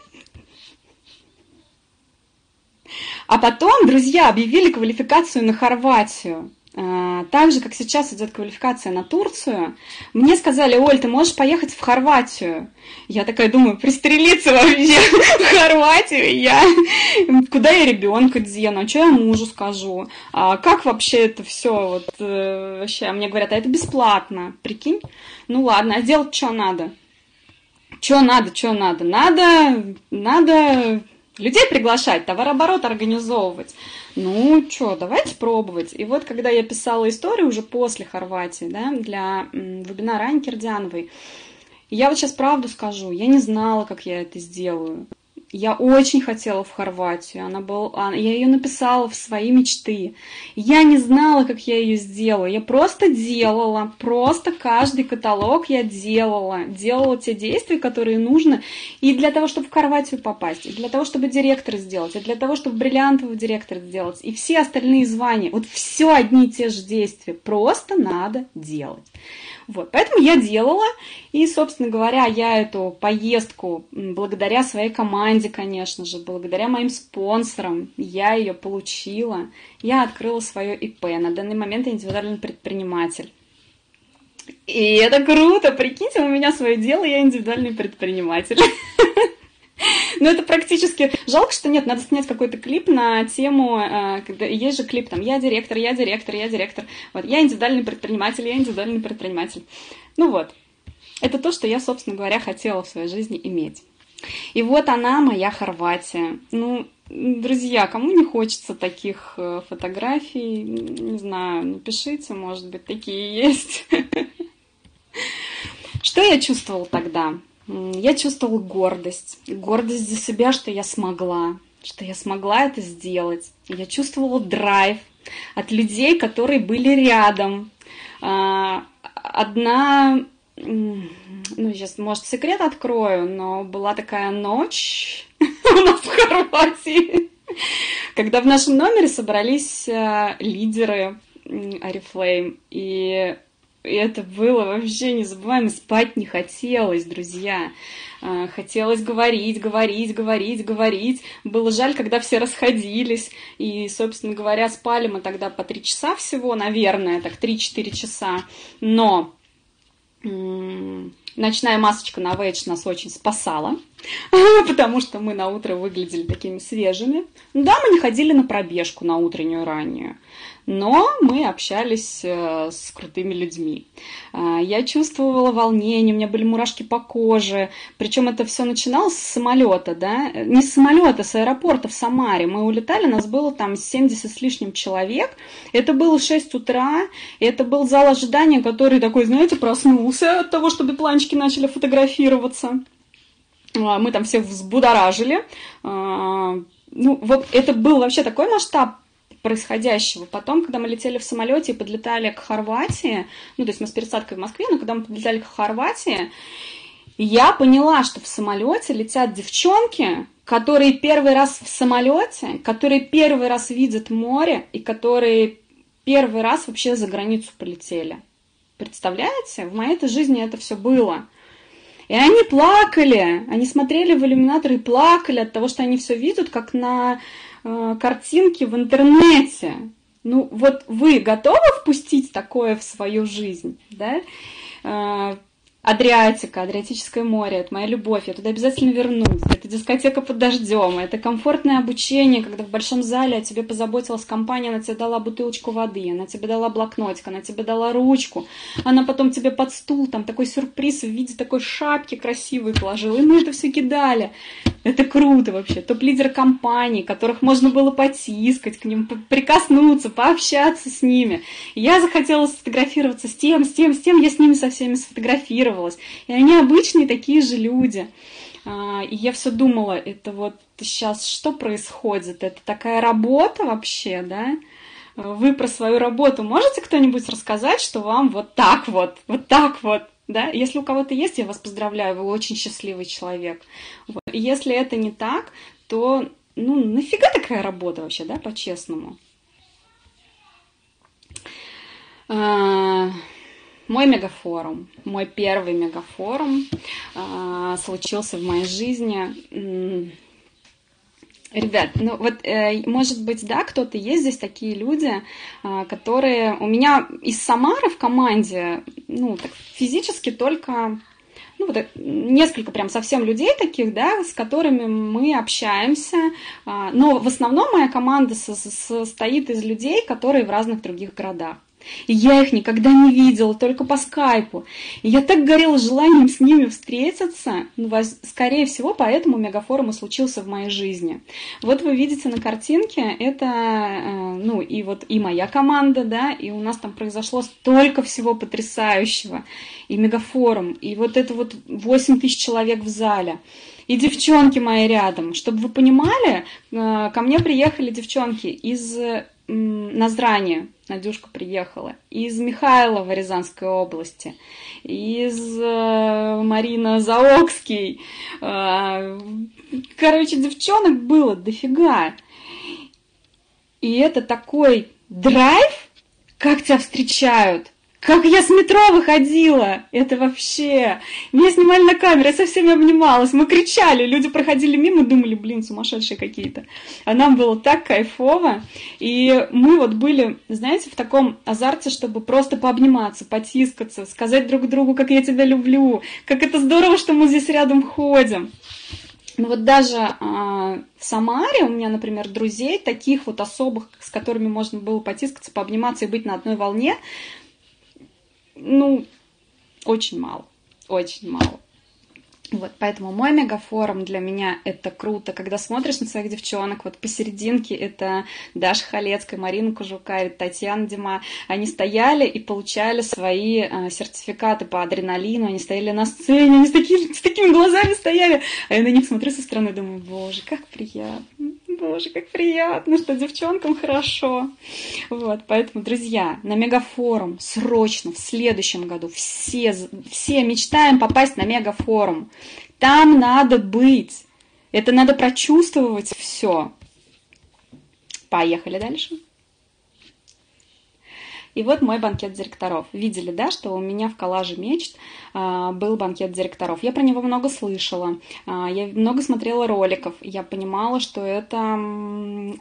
А потом, друзья, объявили квалификацию на Хорватию. Так же, как сейчас идет квалификация на Турцию, мне сказали: Оль, ты можешь поехать в Хорватию? Я такая думаю, пристрелиться вообще в Хорватию, куда я ребенка дену, что я мужу скажу, как вообще это все, вот, вообще, мне говорят, а это бесплатно, прикинь, ну ладно, а делать что надо? Что надо? Надо людей приглашать, товарооборот организовывать. Ну, что, давайте пробовать. И вот, когда я писала историю уже после Хорватии, да, для вебинара Ани Кирдяновой, я вот сейчас правду скажу, я не знала, как я это сделаю. Я очень хотела в Хорватию, я ее написала в свои мечты. Я не знала, как я ее сделаю. Я просто делала, просто каждый каталог я делала те действия, которые нужно и для того, чтобы в Хорватию попасть, и для того, чтобы директора сделать, и для того, чтобы бриллиантового директора сделать, и все остальные звания. Вот все одни и те же действия, просто надо делать. Вот, поэтому я делала, и, собственно говоря, я эту поездку, благодаря своей команде, конечно же, благодаря моим спонсорам, я ее получила, я открыла свое ИП, на данный момент я индивидуальный предприниматель. И это круто, прикиньте, у меня свое дело, я индивидуальный предприниматель. Но это практически... Жалко, что нет, надо снять какой-то клип на тему, когда есть же клип там «Я директор». Вот, я индивидуальный предприниматель. Ну вот, это то, что я, собственно говоря, хотела в своей жизни иметь. И вот она, моя Хорватия. Ну, друзья, кому не хочется таких фотографий, не знаю, напишите, может быть, такие есть. Что я чувствовала тогда? Я чувствовала гордость за себя, что я смогла это сделать. Я чувствовала драйв от людей, которые были рядом. Одна, ну, сейчас, может, секрет открою, но была такая ночь у нас в Хорватии, когда в нашем номере собрались лидеры Oriflame, и это было вообще незабываемо, спать не хотелось, друзья. Хотелось говорить. Было жаль, когда все расходились. И, собственно говоря, спали мы тогда по 3 часа всего, наверное, так 3-4 часа. Но ночная масочка на Вейдж нас очень спасала, потому что мы на утро выглядели такими свежими. Да, мы не ходили на пробежку на утреннюю раннюю, но мы общались с крутыми людьми. Я чувствовала волнение, у меня были мурашки по коже. Причем это все начиналось с самолета, да? Не с самолета, с аэропорта в Самаре. Мы улетали, нас было там 70 с лишним человек. Это было 6 утра, это был зал ожидания, который такой, знаете, проснулся от того, чтобы планчики начали фотографироваться. Мы там всех взбудоражили. Ну, вот это был вообще такой масштаб происходящего. Потом, когда мы летели в самолете и подлетали к Хорватии, ну, то есть мы с пересадкой в Москве, но когда мы подлетали к Хорватии, я поняла, что в самолете летят девчонки, которые первый раз в самолете, которые первый раз видят море и которые первый раз вообще за границу полетели. Представляете? В моей-то жизни это все было. И они плакали, они смотрели в иллюминатор и плакали от того, что они все видят, как на картинке в интернете. Ну, вот вы готовы впустить такое в свою жизнь, да? Адриатика, Адриатическое море, это моя любовь, я туда обязательно вернусь. Это дискотека под дождем, это комфортное обучение, когда в большом зале о тебе позаботилась компания, она тебе дала бутылочку воды, она тебе дала блокнотик, она тебе дала ручку, она потом тебе под стул там такой сюрприз в виде такой шапки красивой положила, и мы это все кидали. Это круто вообще. Топ-лидер компании, которых можно было потискать, к ним прикоснуться, пообщаться с ними. Я захотела сфотографироваться с тем, я с ними со всеми сфотографировалась. И они обычные такие же люди. И я все думала, это вот сейчас что происходит? Это такая работа вообще, да? Вы про свою работу можете кто-нибудь рассказать, что вам вот так вот, да? Если у кого-то есть, я вас поздравляю, вы очень счастливый человек. Вот. И если это не так, то, ну, нафига такая работа вообще, да, по-честному? Мой мегафорум, мой первый мегафорум случился в моей жизни. Ребят, ну вот, может быть, да, кто-то есть здесь такие люди, которые... У меня из Самары в команде, ну, так физически только... Ну, вот несколько прям совсем людей таких, да, с которыми мы общаемся, но в основном моя команда состоит из людей, которые в разных других городах. И я их никогда не видела, только по скайпу. И я так горела желанием с ними встретиться. Ну, скорее всего, поэтому мегафорум и случился в моей жизни. Вот вы видите на картинке, это, ну, и вот и моя команда, да, и у нас там произошло столько всего потрясающего. И мегафорум, и вот это вот 8 тысяч человек в зале. И девчонки мои рядом. Чтобы вы понимали, ко мне приехали девчонки из Назрани, Надюшка приехала, из Михайлова Рязанской области, из Марина Заокский. Короче, девчонок было дофига. И это такой драйв, как тебя встречают. Как я с метро выходила! Это вообще... Меня снимали на камеру, я со всеми обнималась, мы кричали, люди проходили мимо, думали, блин, сумасшедшие какие-то. А нам было так кайфово. И мы вот были, знаете, в таком азарте, чтобы просто пообниматься, потискаться, сказать друг другу, как я тебя люблю, как это здорово, что мы здесь рядом ходим. Ну вот даже в Самаре у меня, например, друзей, таких вот особых, с которыми можно было потискаться, пообниматься и быть на одной волне, ну, очень мало, очень мало. Вот, поэтому мой мегафорум для меня это круто, когда смотришь на своих девчонок, вот посерединке это Даша Халецкая, Марина Кужука, Татьяна Дима, они стояли и получали свои сертификаты по адреналину, они стояли на сцене, они с такими глазами стояли, а я на них смотрю со стороны и думаю, боже, как приятно, что девчонкам хорошо. Вот, поэтому, друзья, на мегафорум срочно в следующем году все мечтаем попасть на мегафорум. Там надо быть. Это надо прочувствовать все. Поехали дальше. И вот мой банкет директоров. Видели, да, что у меня в коллаже мечт был банкет директоров. Я про него много слышала, я много смотрела роликов, я понимала, что это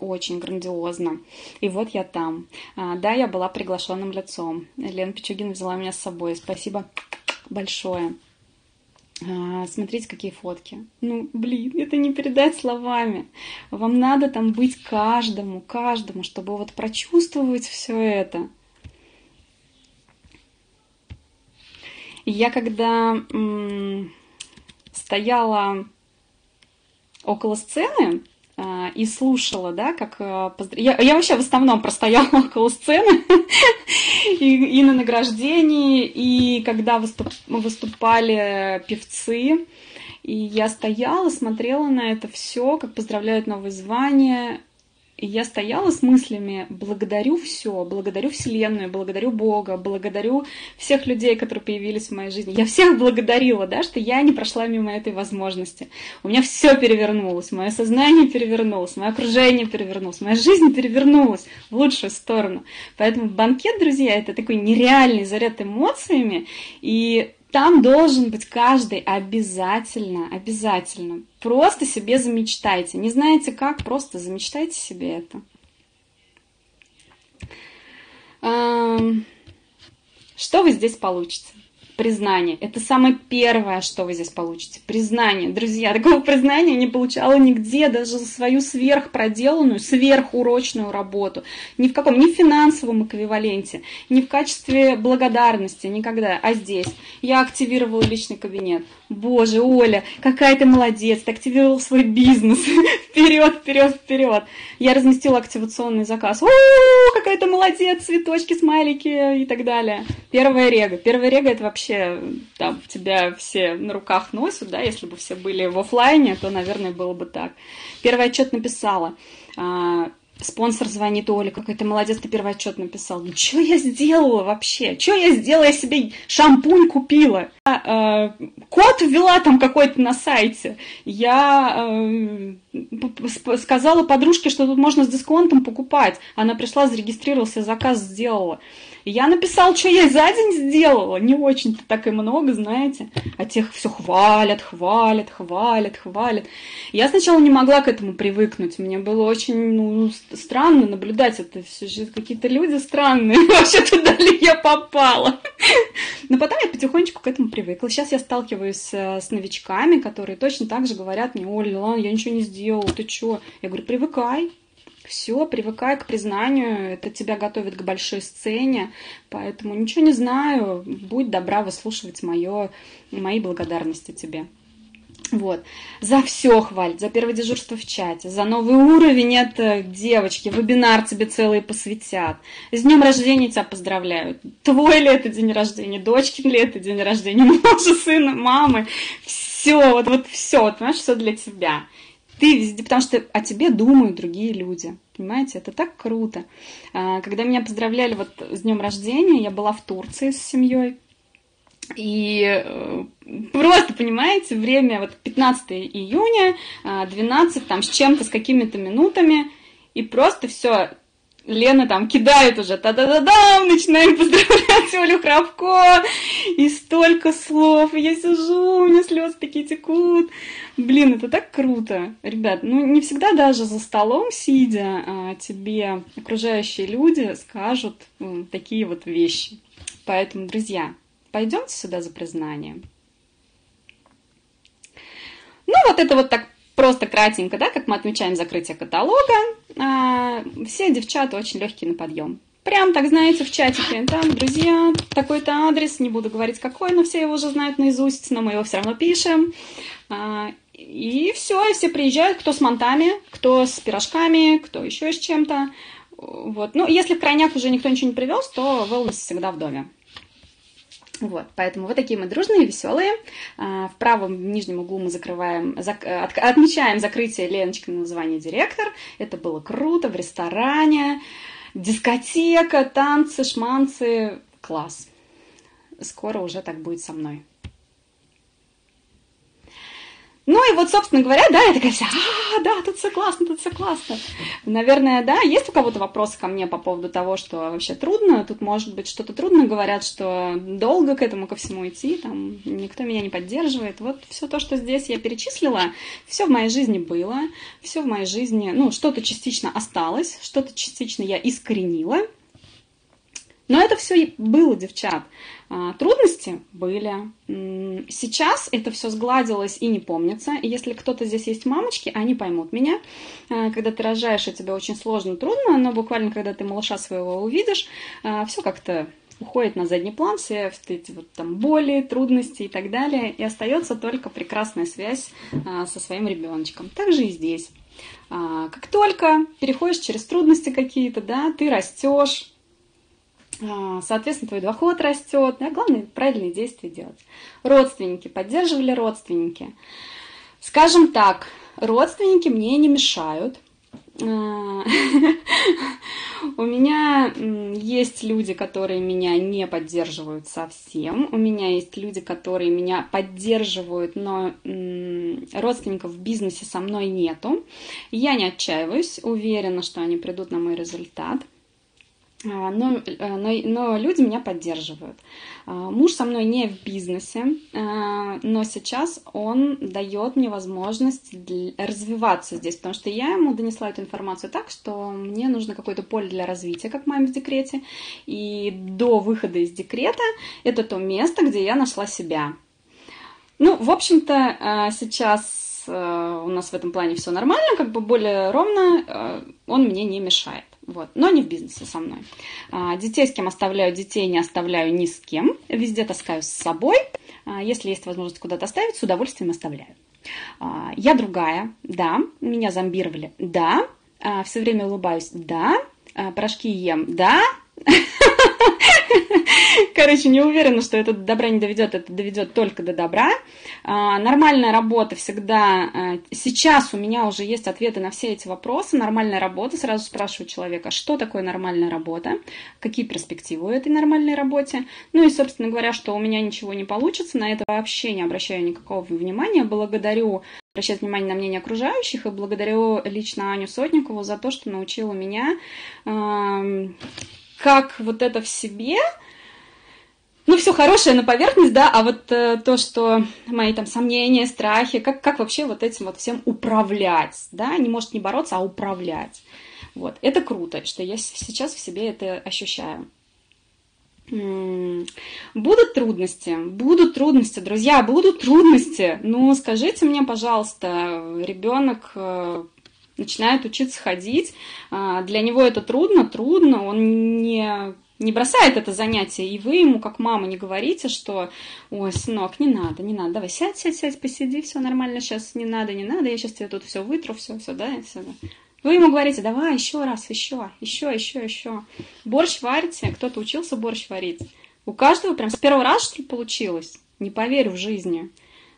очень грандиозно. И вот я там. Да, я была приглашенным лицом. Лена Пичугина взяла меня с собой. Спасибо большое. Смотрите, какие фотки. Ну, блин, это не передать словами. Вам надо там быть каждому, чтобы вот прочувствовать все это. Я когда стояла около сцены и слушала, да, как... Я вообще в основном простояла около сцены и на награждении, и когда выступали певцы, и я стояла, смотрела на это все, как поздравляют новые звания. И я стояла с мыслями, благодарю все, благодарю Вселенную, благодарю Бога, благодарю всех людей, которые появились в моей жизни. Я всех благодарила, да, что я не прошла мимо этой возможности. У меня все перевернулось, мое сознание перевернулось, мое окружение перевернулось, моя жизнь перевернулась в лучшую сторону. Поэтому банкет, друзья, это такой нереальный заряд эмоциями, и там должен быть каждый обязательно. Просто себе замечтайте. Не знаете как, просто замечтайте себе это. Что вы здесь получите? Признание. Это самое первое, что вы здесь получите. Признание. Друзья, такого признания я не получала нигде, даже за свою сверхпроделанную, сверхурочную работу. Ни в каком, ни в финансовом эквиваленте, ни в качестве благодарности, никогда. А здесь я активировала личный кабинет. Боже, Оля, какая ты молодец, ты активировал свой бизнес. Вперед, вперед, вперед. Я разместила активационный заказ. О, какая ты молодец, цветочки, смайлики и так далее. Первая рега. Первая рега это вообще там тебя все на руках носят, да, если бы все были в офлайне, то, наверное, было бы так. Первый отчет написала. Спонсор звонит: Оля, какой ты молодец, ты первый отчет написал. Ну, что я сделала вообще? Что я сделала? Я себе шампунь купила. Код ввела там какой-то на сайте. Я сказала подружке, что тут можно с дисконтом покупать. Она пришла, зарегистрировался, заказ сделала. Я написала, что я за день сделала. Не очень-то так и много, знаете. А тех все хвалят, хвалят, хвалят, хвалят. Я сначала не могла к этому привыкнуть. Мне было очень странно наблюдать это. Все же какие-то люди странные. Вообще, туда ли я попала? Но потом я потихонечку к этому привыкла. Сейчас я сталкиваюсь с новичками, которые точно так же говорят мне: Оля, ладно, я ничего не сделала, ты чё? Я говорю: привыкай. Все, привыкай к признанию, это тебя готовит к большой сцене, поэтому ничего не знаю, будь добра выслушивать мои благодарности тебе. Вот. За все хвалят, за первое дежурство в чате, за новый уровень, это, девочки, вебинар тебе целый посвятят. С днем рождения тебя поздравляют. Твой ли это день рождения, дочкин ли это день рождения, мужа, сына, мамы. Все, вот все, вот, понимаешь, все для тебя. Ты везде, потому что о тебе думают другие люди. Понимаете, это так круто. Когда меня поздравляли вот с днем рождения, я была в Турции с семьей. И просто, понимаете, время вот 15 июня, 12 там с чем-то, с какими-то минутами, и просто все. Лена там кидает уже, та-да-да-дам, начинаем поздравлять Олю Храбко, и столько слов, и я сижу, у меня слезы такие текут. Блин, это так круто. Ребят, не всегда даже за столом сидя тебе окружающие люди скажут такие вот вещи. Поэтому, друзья, пойдемте сюда за признанием. Ну, вот это вот так просто кратенько, да, как мы отмечаем закрытие каталога. Все девчата очень легкие на подъем. Прям так, знаете, в чатике, там, друзья, такой-то адрес, не буду говорить какой, но все его уже знают наизусть, но мы его все равно пишем. И все, и все приезжают, кто с мантами, кто с пирожками, кто еще с чем-то. Вот. Ну, если в крайняк уже никто ничего не привез, то wellness всегда в доме. Вот, поэтому вот такие мы дружные, веселые. В правом нижнем углу мы отмечаем закрытие Леночки на название директор. Это было круто, в ресторане, дискотека, танцы, шманцы, класс. Скоро уже так будет со мной. Ну и вот, собственно говоря, да, я такая вся, да, тут все классно, тут все классно. Наверное, да, есть у кого-то вопросы ко мне по поводу того, что вообще трудно, тут может быть что-то трудно, говорят, что долго к этому ко всему идти, там, никто меня не поддерживает. Вот все то, что здесь я перечислила, все в моей жизни было, все в моей жизни, что-то частично осталось, что-то частично я искоренила. Но это все было, девчат. Трудности были. Сейчас это все сгладилось и не помнится. И если кто-то здесь есть мамочки, они поймут меня. Когда ты рожаешь, и тебе очень сложно, трудно, но буквально, когда ты малыша своего увидишь, все как-то уходит на задний план, все эти вот там боли, трудности и так далее. И остается только прекрасная связь со своим ребеночком. Так же и здесь. Как только переходишь через трудности какие-то, да, ты растешь. Соответственно, твой доход растет. Да? Главное, правильные действия делать. Родственники. Поддерживали родственники. Скажем так, родственники мне не мешают. У меня есть люди, которые меня не поддерживают совсем. У меня есть люди, которые меня поддерживают, но родственников в бизнесе со мной нету. Я не отчаиваюсь, уверена, что они придут на мой результат. Но люди меня поддерживают. Муж со мной не в бизнесе, но сейчас он дает мне возможность развиваться здесь, потому что я ему донесла эту информацию так, что мне нужно какое-то поле для развития, как маме в декрете, и до выхода из декрета это то место, где я нашла себя. В общем-то, сейчас у нас в этом плане все нормально, как бы более ровно, он мне не мешает. Вот, но не в бизнесе со мной. Детей с кем оставляю, детей не оставляю ни с кем. Везде таскаю с собой. Если есть возможность куда-то оставить, с удовольствием оставляю. Я другая, да. Меня зомбировали, да. Все время улыбаюсь, да. Порошки ем, да. Короче, не уверена, что это до добра не доведет, это доведет только до добра. Нормальная работа всегда... Сейчас у меня уже есть ответы на все эти вопросы. Нормальная работа, сразу спрашиваю человека, что такое нормальная работа, какие перспективы у этой нормальной работе. Ну и, собственно говоря, что у меня ничего не получится, на это вообще не обращаю никакого внимания. Благодарю обращать внимание на мнение окружающих и благодарю лично Аню Сотникову за то, что научила меня, как вот это в себе... Ну, все хорошее на поверхность, да, а вот то, что мои там сомнения, страхи, как вообще вот этим вот всем управлять, да, не может не бороться, а управлять. Вот, это круто, что я сейчас в себе это ощущаю. Будут трудности, друзья, будут трудности. Ну, скажите мне, пожалуйста, ребенок начинает учиться ходить, для него это трудно, он не бросает это занятие, и вы ему, как мама, не говорите, что «Ой, сынок, не надо, давай, сядь, посиди, все нормально, сейчас не надо, я сейчас тебе тут все вытру, все, да, и все». Вы ему говорите «Давай, еще раз, еще». Борщ варите, кто-то учился борщ варить. У каждого прям с первого раза, что ли, получилось? Не поверю в жизни.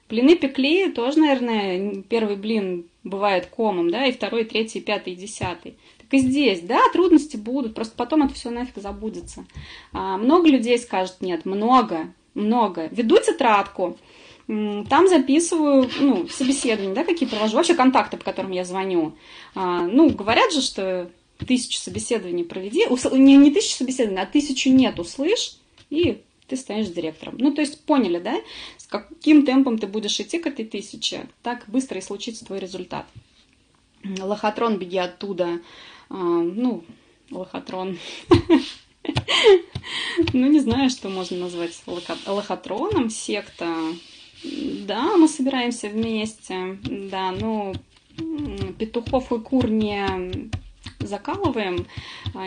Блины пекли, тоже, наверное, первый блин бывает комом, да, и второй, третий, пятый, 10. И здесь, да, трудности будут, просто потом это все нафиг забудется. Много людей скажут нет, много. Веду тетрадку, там записываю, собеседования, да, какие провожу, вообще контакты, по которым я звоню. Говорят же, что 1000 собеседований проведи, не 1000 собеседований, а 1000 нет, услышь, и ты станешь директором. То есть поняли, да, с каким темпом ты будешь идти к этой 1000, так быстро и случится твой результат. Лохотрон, беги оттуда. Лохотрон. Не знаю, что можно назвать лохотроном. Секта. Да, мы собираемся вместе. Да, петухов и кур не закалываем,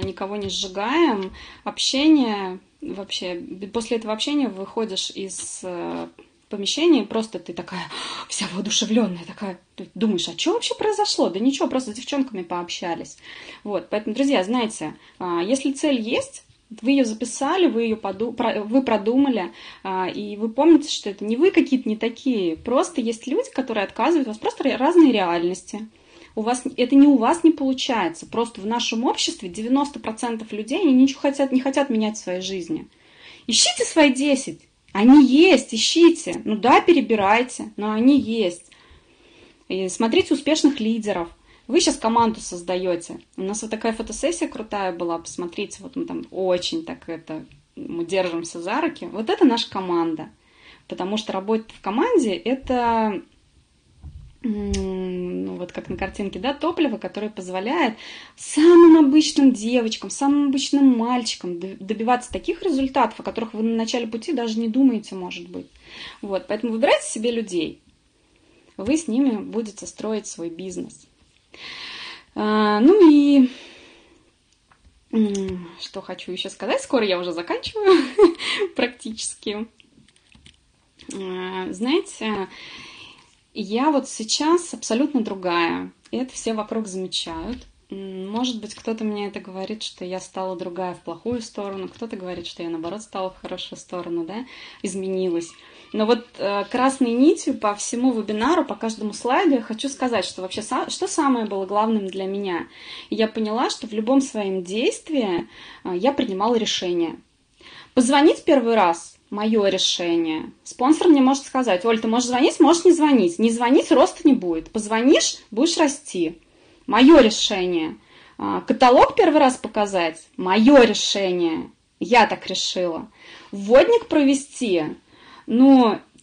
никого не сжигаем. Общение вообще... После этого общения выходишь из помещении, просто ты такая вся воодушевленная, такая, ты думаешь, а что вообще произошло? Да ничего, просто с девчонками пообщались. Вот, поэтому, друзья, знаете, если цель есть, вы ее записали, вы продумали, и вы помните, что это не вы какие-то не такие, просто есть люди, которые отказывают, у вас просто разные реальности. Это не у вас не получается, просто в нашем обществе 90% людей они ничего не хотят менять в своей жизни. Ищите свои 10. Они есть, ищите. Перебирайте, но они есть. И смотрите успешных лидеров. Вы сейчас команду создаете. У нас вот такая фотосессия крутая была. Посмотрите, вот мы там очень мы держимся за руки. Вот это наша команда. Потому что работать в команде – это, вот как на картинке, да, топливо, которое позволяет самым обычным девочкам, самым обычным мальчикам добиваться таких результатов, о которых вы на начале пути даже не думаете, может быть. Вот, поэтому выбирайте себе людей. Вы с ними будете строить свой бизнес. И что хочу еще сказать, скоро я уже заканчиваю практически. Знаете, я вот сейчас абсолютно другая, и это все вокруг замечают. Может быть, кто-то мне это говорит, что я стала другая в плохую сторону, кто-то говорит, что я, наоборот, стала в хорошую сторону, да, изменилась. Но вот красной нитью по всему вебинару, по каждому слайду я хочу сказать, что вообще, что самое было главным для меня. И я поняла, что в любом своем действии я принимала решение. Позвонить первый раз – мое решение. Спонсор мне может сказать: Оль, ты можешь звонить, можешь не звонить. Не звонить – роста не будет. Позвонишь – будешь расти. Мое решение. Каталог первый раз показать – мое решение. Я так решила. Вводник провести –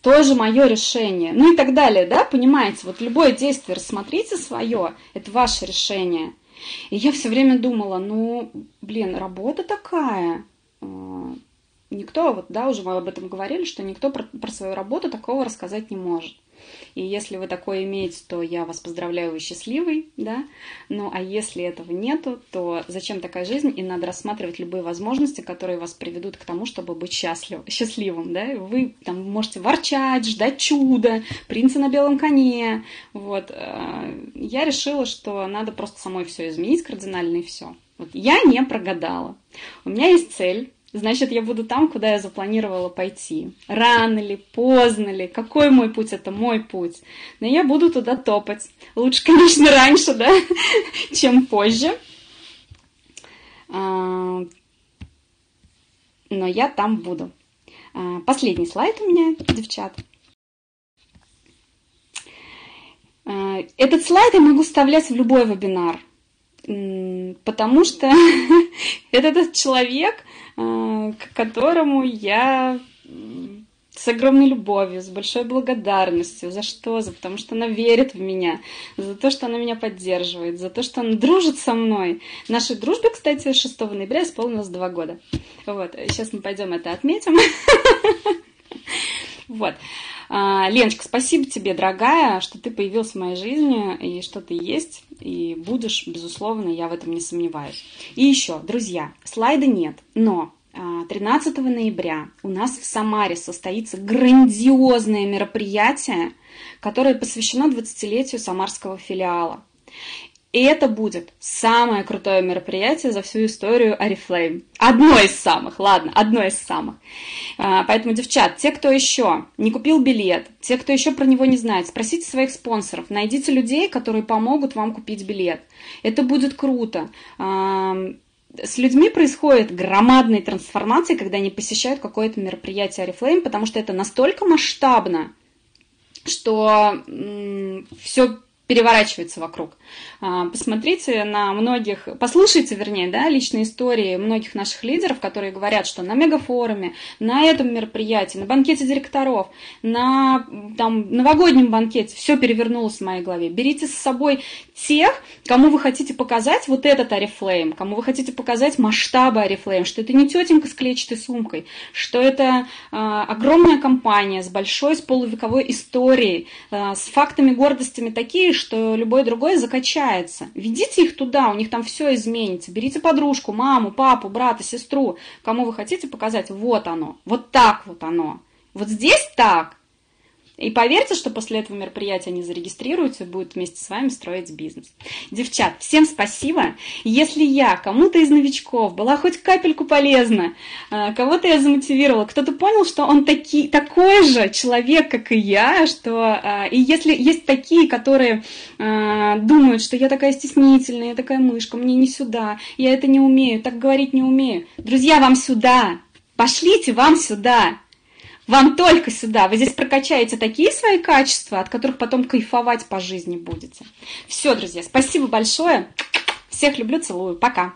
тоже мое решение. И так далее, да, понимаете? Вот любое действие рассмотрите свое, это ваше решение. И я все время думала, работа такая. Никто, уже мы об этом говорили, что никто про свою работу такого рассказать не может. И если вы такое имеете, то я вас поздравляю, вы счастливый, да. Ну, а если этого нету, то зачем такая жизнь? И надо рассматривать любые возможности, которые вас приведут к тому, чтобы быть счастливым, да. Вы там можете ворчать, ждать чуда, принца на белом коне. Вот. Я решила, что надо просто самой все изменить кардинально, и все. Вот. Я не прогадала. У меня есть цель. Значит, я буду там, куда я запланировала пойти. Рано ли, поздно ли, какой мой путь, это мой путь. Но я буду туда топать. Лучше, конечно, раньше, да, чем позже. Но я там буду. Последний слайд у меня, девчат. Этот слайд я могу вставлять в любой вебинар. Потому что это тот человек, к которому я с огромной любовью, с большой благодарностью. За что? Потому что она верит в меня, за то, что она меня поддерживает, за то, что она дружит со мной. Нашей дружбе, кстати, 6 ноября исполнилось 2 года. Вот. Сейчас мы пойдем это отметим. Вот. Леночка, спасибо тебе, дорогая, что ты появилась в моей жизни, и что ты есть, и будешь, безусловно, я в этом не сомневаюсь. И еще, друзья, слайда нет, но 13 ноября у нас в Самаре состоится грандиозное мероприятие, которое посвящено 20-летию самарского филиала. И это будет самое крутое мероприятие за всю историю Oriflame. Одно из самых. Поэтому, девчат, те, кто еще не купил билет, те, кто еще про него не знает, спросите своих спонсоров, найдите людей, которые помогут вам купить билет. Это будет круто. С людьми происходит громадная трансформация, когда они посещают какое-то мероприятие Oriflame, потому что это настолько масштабно, что все переворачивается вокруг. Посмотрите на многих, послушайте, вернее, да, личные истории многих наших лидеров, которые говорят, что на мегафоруме, на этом мероприятии, на банкете директоров, на там, новогоднем банкете все перевернулось в моей голове. Берите с собой тех, кому вы хотите показать вот этот Oriflame, кому вы хотите показать масштабы Oriflame, что это не тетенька с клетчатой сумкой, что это огромная компания с большой, с полувековой историей, с фактами, гордостями такие, что любой другой закачается. Ведите их туда, у них там все изменится. Берите подружку, маму, папу, брата, сестру, кому вы хотите показать, вот оно, вот так вот оно. Вот здесь так. И поверьте, что после этого мероприятия они зарегистрируются и будут вместе с вами строить бизнес. Девчат, всем спасибо. Если я кому-то из новичков была хоть капельку полезна, кого-то я замотивировала, кто-то понял, что он такой же человек, как и я, что и если есть такие, которые думают, что я такая стеснительная, я такая мышка, мне не сюда, я это не умею, так говорить не умею. Друзья, вам сюда. Пошлите вам сюда. Вам только сюда. Вы здесь прокачаете такие свои качества, от которых потом кайфовать по жизни будете. Все, друзья, спасибо большое. Всех люблю, целую. Пока.